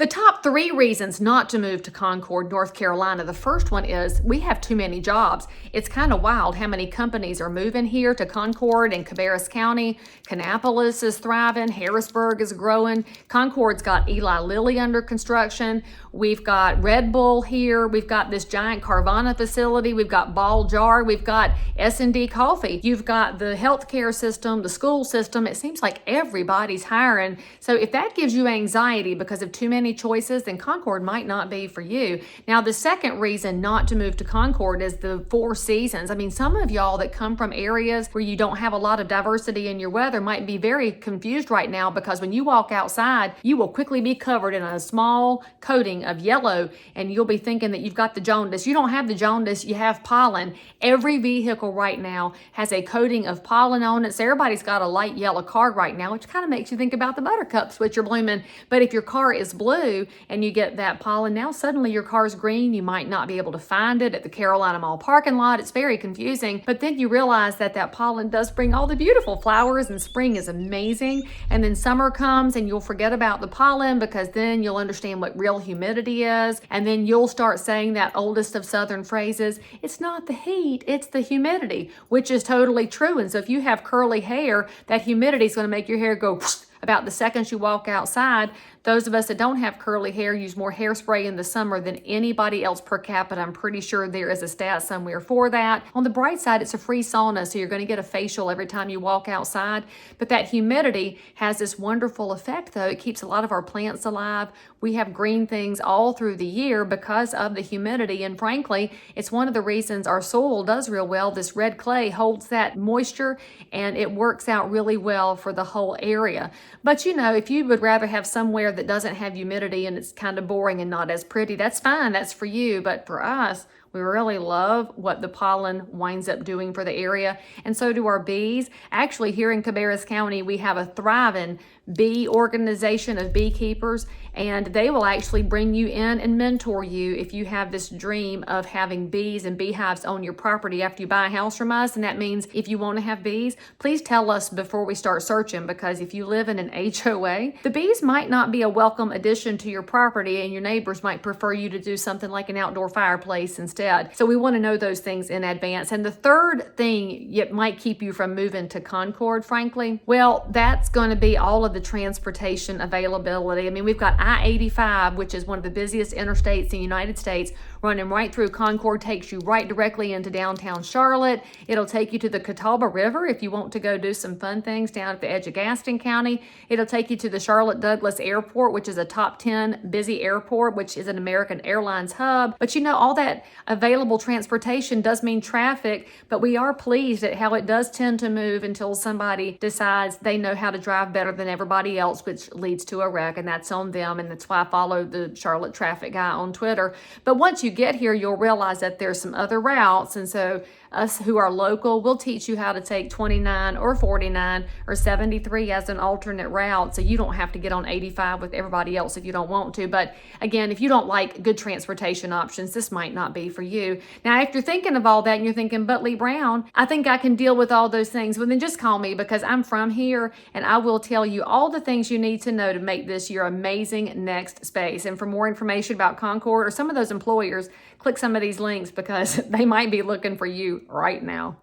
The top 3 reasons not to move to Concord, North Carolina. The first one is we have too many jobs. It's kind of wild how many companies are moving here to Concord and Cabarrus County. Kannapolis is thriving. Harrisburg is growing. Concord's got Eli Lilly under construction. We've got Red Bull here. We've got this giant Carvana facility. We've got Ball Jar. We've got S&D Coffee. You've got the healthcare system, the school system. It seems like everybody's hiring. So if that gives you anxiety because of too many choices, then Concord might not be for you. Now, the second reason not to move to Concord is the 4 seasons. I mean, some of y'all that come from areas where you don't have a lot of diversity in your weather might be very confused right now, because when you walk outside, you will quickly be covered in a small coating of yellow, and you'll be thinking that you've got the jaundice. You don't have the jaundice, you have pollen. Every vehicle right now has a coating of pollen on it. So everybody's got a light yellow car right now, which kind of makes you think about the buttercups which are blooming. But if your car is blue and you get that pollen, now suddenly your car's green. You might not be able to find it at the Carolina Mall parking lot. It's very confusing. But then you realize that that pollen does bring all the beautiful flowers, and spring is amazing. And then summer comes and you'll forget about the pollen, because then you'll understand what real humidity is. And then you'll start saying that oldest of Southern phrases, it's not the heat, it's the humidity, which is totally true. And so if you have curly hair, that humidity is going to make your hair go about the second you walk outside. Those of us that don't have curly hair use more hairspray in the summer than anybody else per capita. I'm pretty sure there is a stat somewhere for that. On the bright side, it's a free sauna, so you're going to get a facial every time you walk outside. But that humidity has this wonderful effect, though. It keeps a lot of our plants alive. We have green things all through the year because of the humidity. And frankly, it's one of the reasons our soil does real well. This red clay holds that moisture, and it works out really well for the whole area. But you know, if you would rather have somewhere that doesn't have humidity and it's kind of boring and not as pretty, that's fine. That's for you. But for us, we really love what the pollen winds up doing for the area. And so do our bees. Actually, here in Cabarrus County, we have a thriving bee organization of beekeepers, and they will actually bring you in and mentor you if you have this dream of having bees and beehives on your property after you buy a house from us. And that means if you want to have bees, please tell us before we start searching, because if you live in an HOA, the bees might not be a welcome addition to your property, and your neighbors might prefer you to do something like an outdoor fireplace instead. So we want to know those things in advance. And the third thing it might keep you from moving to Concord, frankly, well, that's going to be all of the transportation availability. I mean, we've got I-85, which is one of the busiest interstates in the United States, running right through Concord, takes you right directly into downtown Charlotte. It'll take you to the Catawba River if you want to go do some fun things down at the edge of Gaston County. It'll take you to the Charlotte Douglas Airport, which is a top 10 busy airport, which is an American Airlines hub. But you know, all that available transportation does mean traffic, but we are pleased at how it does tend to move until somebody decides they know how to drive better than everybody else, which leads to a wreck, and that's on them. And that's why I follow the Charlotte traffic guy on Twitter. But once you get here, you'll realize that there's some other routes. And so us who are local, we'll teach you how to take 29 or 49 or 73 as an alternate route, so you don't have to get on 85 with everybody else if you don't want to. But again, if you don't like good transportation options, this might not be for you. Now, if you're thinking of all that and you're thinking, but Leigh Brown, I think I can deal with all those things, well, then just call me, because I'm from here and I will tell you all the things you need to know to make this your amazing next space. And for more information about Concord or some of those employers, click some of these links, because they might be looking for you right now.